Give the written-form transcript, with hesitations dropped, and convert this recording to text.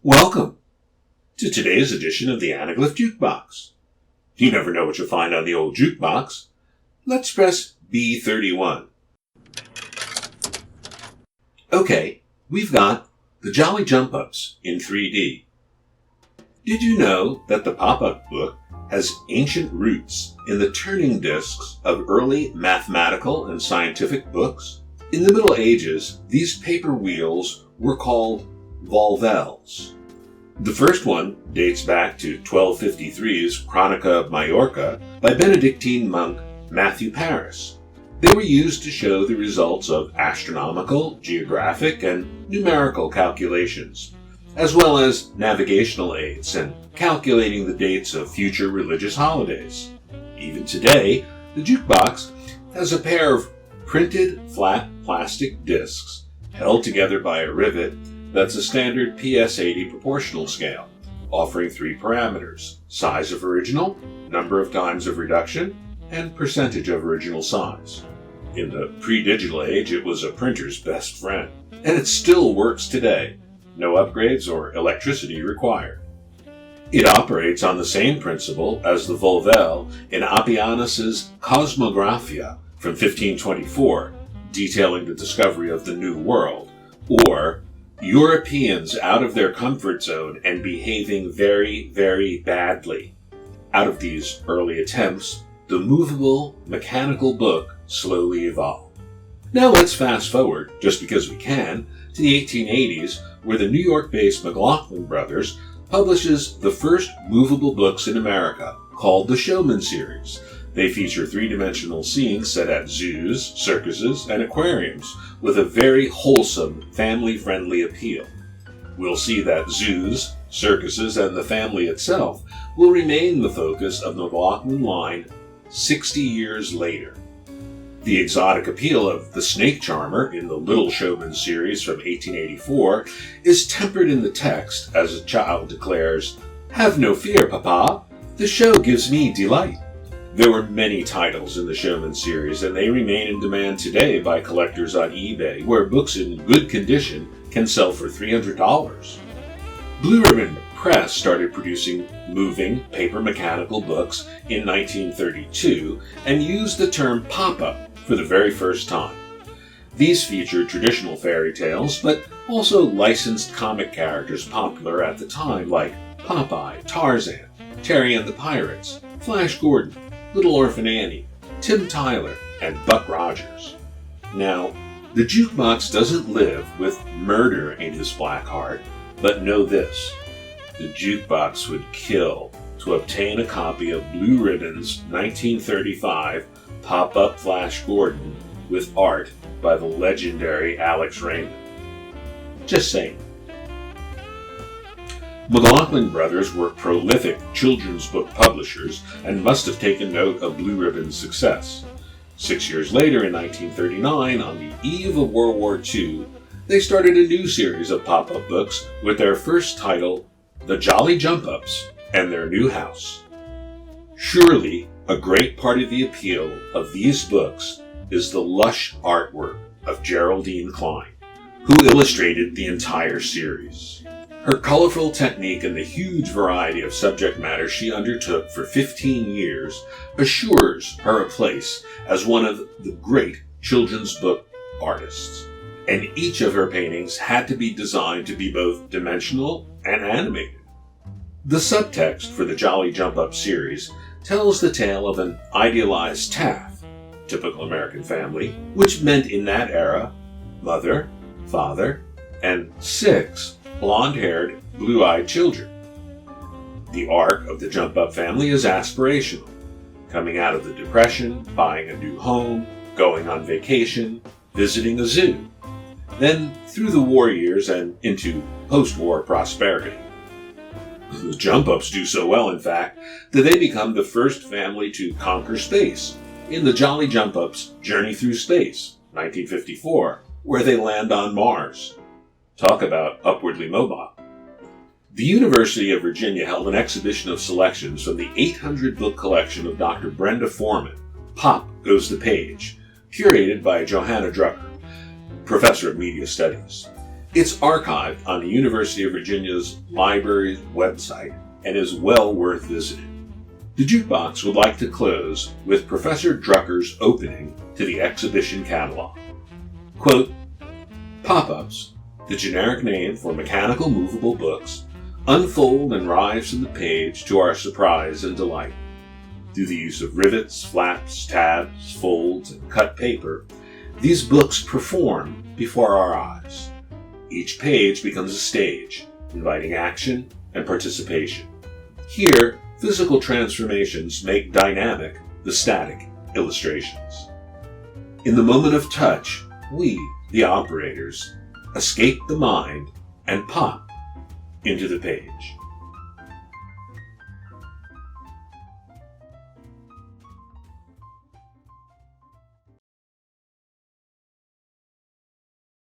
Welcome to today's edition of the Anaglyph Jukebox. You never know what you'll find on the old jukebox. Let's press B31. Okay, we've got the Jolly Jump-Ups in 3D. Did you know that the pop-up book has ancient roots in the turning discs of early mathematical and scientific books? In the Middle Ages, these paper wheels were called volvels. The first one dates back to 1253's Chronica of Majorca by Benedictine monk Matthew Paris. They were used to show the results of astronomical, geographic, and numerical calculations, as well as navigational aids and calculating the dates of future religious holidays. Even today, the jukebox has a pair of printed flat plastic discs held together by a rivet that's a standard PS80 proportional scale, offering 3 parameters: size of original, number of times of reduction, and percentage of original size. In the pre-digital age, it was a printer's best friend, and it still works today. No upgrades or electricity required. It operates on the same principle as the volvel in Appianus's Cosmographia from 1524, detailing the discovery of the New World, or Europeans out of their comfort zone and behaving very, very badly. Out of these early attempts, the movable, mechanical book slowly evolved. Now let's fast forward, just because we can, to the 1880s, where the New York-based McLoughlin Brothers publishes the first movable books in America, called the Showman series. They feature 3-dimensional scenes set at zoos, circuses, and aquariums, with a very wholesome, family-friendly appeal. We'll see that zoos, circuses, and the family itself will remain the focus of the McLoughlin line 60 years later. The exotic appeal of the snake charmer in the Little Showman series from 1884 is tempered in the text as a child declares, "Have no fear, Papa, the show gives me delight." There were many titles in the Showman series, and they remain in demand today by collectors on eBay, where books in good condition can sell for $300. Blue Ribbon Press started producing moving, paper mechanical books in 1932 and used the term pop-up for the very first time. These featured traditional fairy tales, but also licensed comic characters popular at the time like Popeye, Tarzan, Terry and the Pirates, Flash Gordon, Little Orphan Annie, Tim Tyler, and Buck Rogers. Now, the jukebox doesn't live with murder in his black heart, but know this: the jukebox would kill to obtain a copy of Blue Ribbon's 1935 pop-up Flash Gordon with art by the legendary Alex Raymond. Just saying. McLoughlin Brothers were prolific children's book publishers and must have taken note of Blue Ribbon's success. 6 years later, in 1939, on the eve of World War II, they started a new series of pop-up books with their first title, The Jolly Jump-Ups and Their New House. Surely, a great part of the appeal of these books is the lush artwork of Geraldine Clyne, who illustrated the entire series. Her colorful technique and the huge variety of subject matter she undertook for 15 years assures her a place as one of the great children's book artists. And each of her paintings had to be designed to be both dimensional and animated. The subtext for the Jolly Jump-Up series tells the tale of an idealized Taff, typical American family, which meant in that era, mother, father, and 6 blond-haired, blue-eyed children. The arc of the Jump-Up family is aspirational, coming out of the Depression, buying a new home, going on vacation, visiting a zoo, then through the war years and into post-war prosperity. The Jump-Ups do so well, in fact, that they become the first family to conquer space in the Jolly Jump-Ups' Journey Through Space, 1954, where they land on Mars. Talk about upwardly mobile. The University of Virginia held an exhibition of selections from the 800-book collection of Dr. Brenda Forman, Pop Goes the Page, curated by Johanna Drucker, professor of media studies. It's archived on the University of Virginia's library's website and is well worth visiting. The Jukebox would like to close with Professor Drucker's opening to the exhibition catalog. Quote, "Pop-ups, the generic name for mechanical movable books, unfold and rise from the page to our surprise and delight. Through the use of rivets, flaps, tabs, folds, and cut paper, these books perform before our eyes. Each page becomes a stage, inviting action and participation. Here, physical transformations make dynamic the static illustrations. In the moment of touch, we, the operators, escape the mind and pop into the page."